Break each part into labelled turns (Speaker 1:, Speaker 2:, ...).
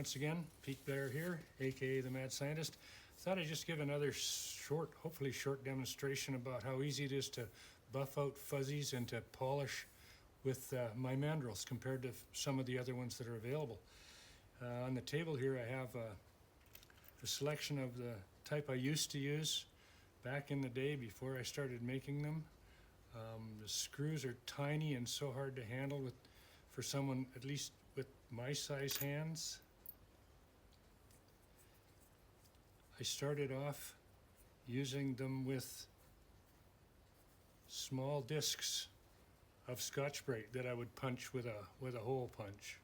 Speaker 1: once again, Blair here, aka the Mad Scientist. Thought I'd just give another short, hopefully short demonstration about how easy it is to buff out fuzzies and to polish with my mandrels compared to some of the other ones that are available. On the table here I have a selection of the type I used to use back in the day before I started making them. The screws are tiny and so hard to handle for someone at least with my size hands. I started off using them with small discs of Scotch-Brite that I would punch with a hole punch.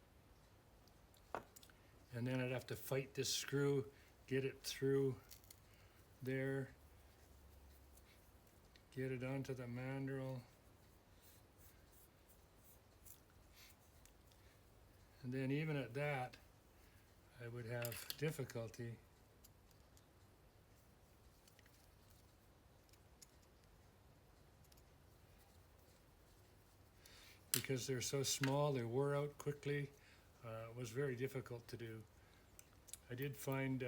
Speaker 1: And then I'd have to fight this screw, get it through there, get it onto the mandrel. And then even at that, I would have difficulty because they're so small, they wore out quickly. It was very difficult to do. I did find,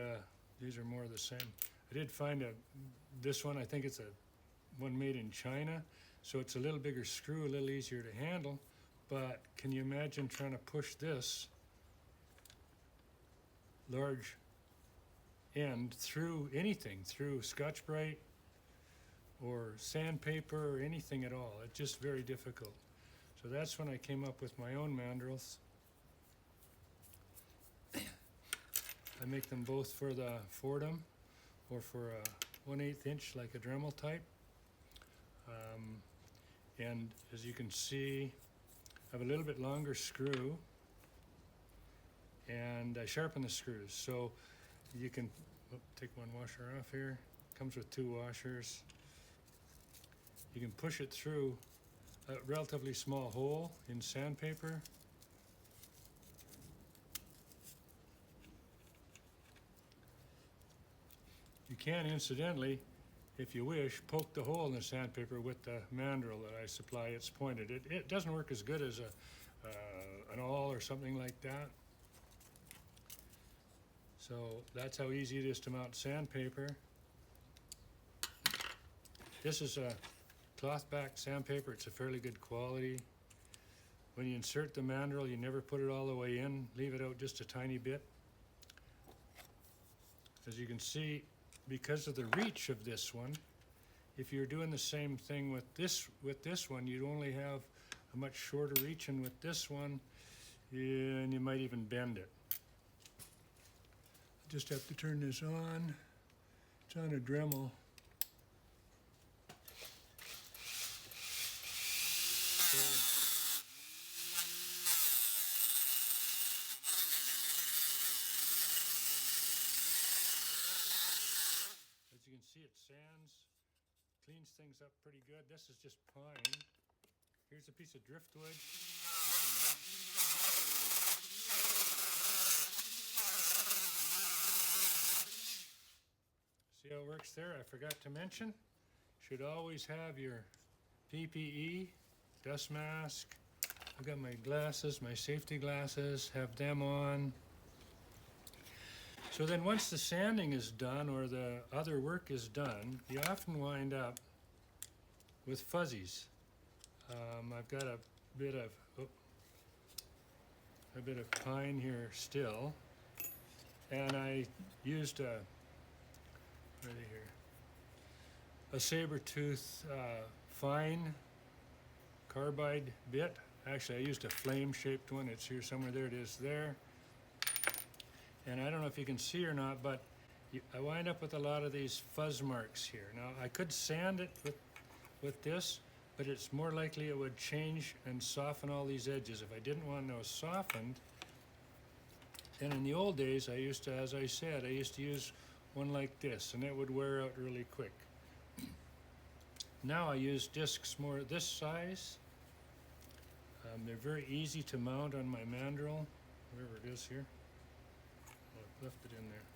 Speaker 1: these are more the same. I did find this one, I think it's a one made in China, so it's a little bigger screw, a little easier to handle. But can you imagine trying to push this large end through anything, through Scotch-Brite or sandpaper or anything at all? It's just very difficult. So that's when I came up with my own mandrels. I make them both for the Fordham or for a 1/8 inch like a Dremel type. And as you can see, I have a little bit longer screw and I sharpen the screws. So you can take one washer off here. Comes with 2 washers. You can push it through a relatively small hole in sandpaper. You can, incidentally, if you wish, poke the hole in the sandpaper with the mandrel that I supply. It's pointed. It doesn't work as good as an awl or something like that. So that's how easy it is to mount sandpaper. This is a cloth back sandpaper. It's a fairly good quality. When you insert the mandrel, you never put it all the way in. Leave it out just a tiny bit. As you can see, because of the reach of this one, if you're doing the same thing with this one, you'd only have a much shorter reach, and with this one, and you might even bend it. I just have to turn this on. It's on a Dremel. As you can see, it sands, cleans things up pretty good. This is just pine. Here's a piece of driftwood. See how it works there? I forgot to mention, should always have your PPE, dust mask. I've got my glasses, my safety glasses, have them on. So then once the sanding is done or the other work is done, you often wind up with fuzzies. I've got a bit of pine here still, and I used a saber-tooth fine carbide bit. Actually, I used a flame-shaped one. It's here somewhere. There it is there. And I don't know if you can see or not, but I wind up with a lot of these fuzz marks here. Now, I could sand it with this, but it's more likely it would change and soften all these edges. If I didn't want those softened, then in the old days, I used to, as I said, I used to use one like this, and it would wear out really quick. Now I use discs more this size. They're very easy to mount on my mandrel, wherever it is here. I've left it in there.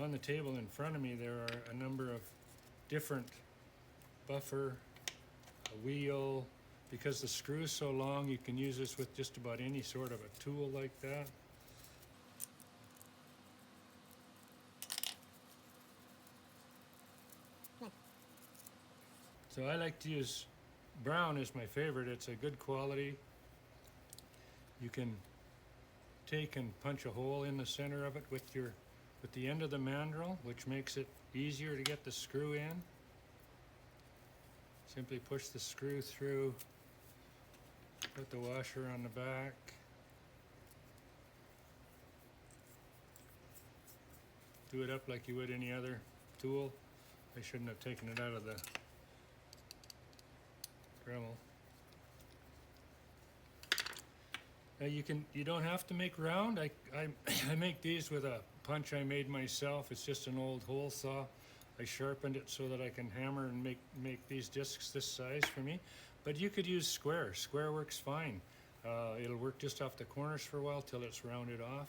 Speaker 1: On the table in front of me, there are a number of different buffer, a wheel, because the screw is so long, you can use this with just about any sort of a tool like that. So I like to use brown is my favorite. It's a good quality. You can take and punch a hole in the center of it with the end of the mandrel, which makes it easier to get the screw in. Simply push the screw through, put the washer on the back. Do it up like you would any other tool. I shouldn't have taken it out of the Dremel. Now you don't have to make round. I make these with a punch I made myself. It's just an old hole saw. I sharpened it so that I can hammer and make these discs this size for me. But you could use square. Square works fine. It'll work just off the corners for a while till it's rounded off.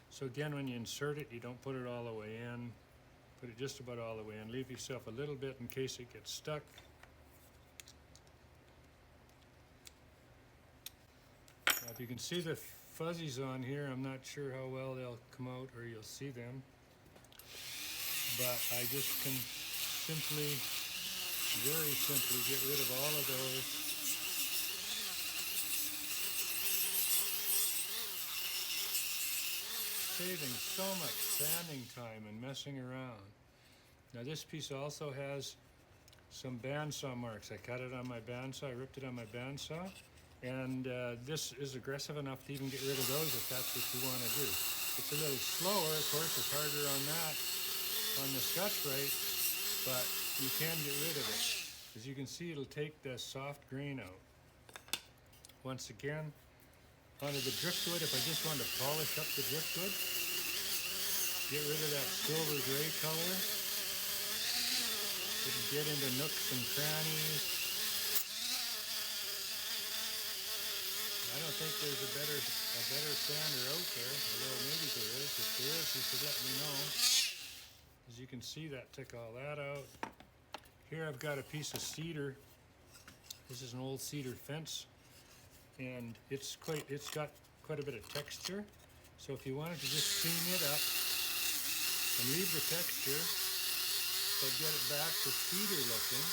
Speaker 1: So again, when you insert it, you don't put it all the way in. Put it just about all the way in. Leave yourself a little bit in case it gets stuck. Now, if you can see the fuzzies on here, I'm not sure how well they'll come out or you'll see them. But I just can simply, very simply get rid of all of those. Saving so much sanding time and messing around. Now this piece also has some bandsaw marks. I cut it on my bandsaw, I ripped it on my bandsaw. And this is aggressive enough to even get rid of those if that's what you want to do. It's a little slower, of course, it's harder on that, on the Scotch-Brite, but you can get rid of it. As you can see, it'll take the soft grain out. Once again, onto the driftwood, if I just want to polish up the driftwood, get rid of that silver gray color. It'll get into nooks and crannies. I don't think there's a better sander out there, although maybe there is. If there is, you should let me know. As you can see, that took all that out. Here I've got a piece of cedar. This is an old cedar fence, and it's got quite a bit of texture. So if you wanted to just clean it up and leave the texture, but get it back to cedar looking.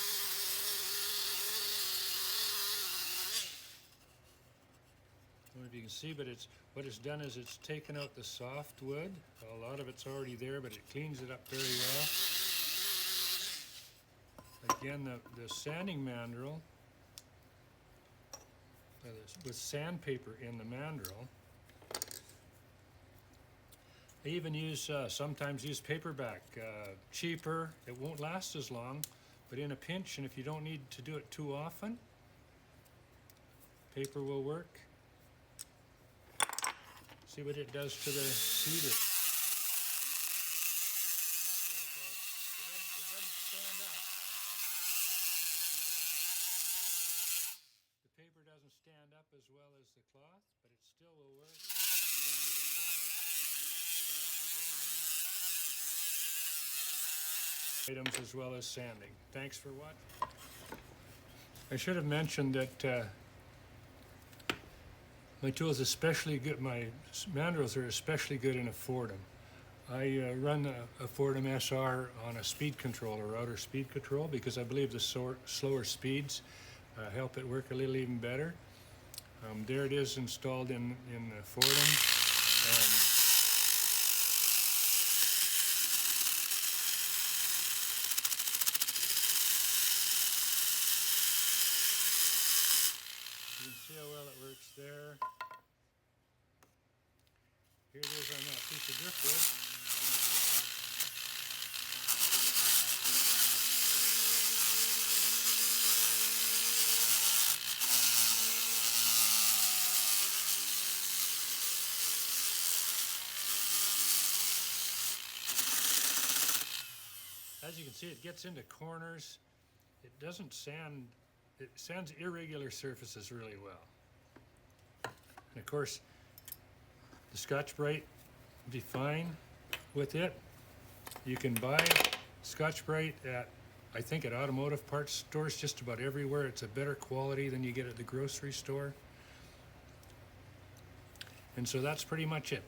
Speaker 1: I don't know if you can see, but what it's done is it's taken out the soft wood. A lot of it's already there, but it cleans it up very well. Again, the sanding mandrel, with sandpaper in the mandrel. I even sometimes use paperback. Cheaper, it won't last as long, but in a pinch, and if you don't need to do it too often, paper will work. See what it does to the cedar. It doesn't stand up. The paper doesn't stand up as well as the cloth, but it still will work. Items as well as sanding. Thanks for watching. I should have mentioned that my tools especially good, my mandrels are especially good in a Fordham. I run a Fordham SR on a speed controller, outer speed control, because I believe the slower speeds help it work a little even better. There it is installed in the Fordham. You can see how well it works there. Here it is on that piece of driftwood. As you can see, it gets into corners. It doesn't sand. It sands irregular surfaces really well. And of course, the Scotch-Brite would be fine with it. You can buy Scotch-Brite at I think at automotive parts stores, just about everywhere, it's a better quality than you get at the grocery store. And so that's pretty much it.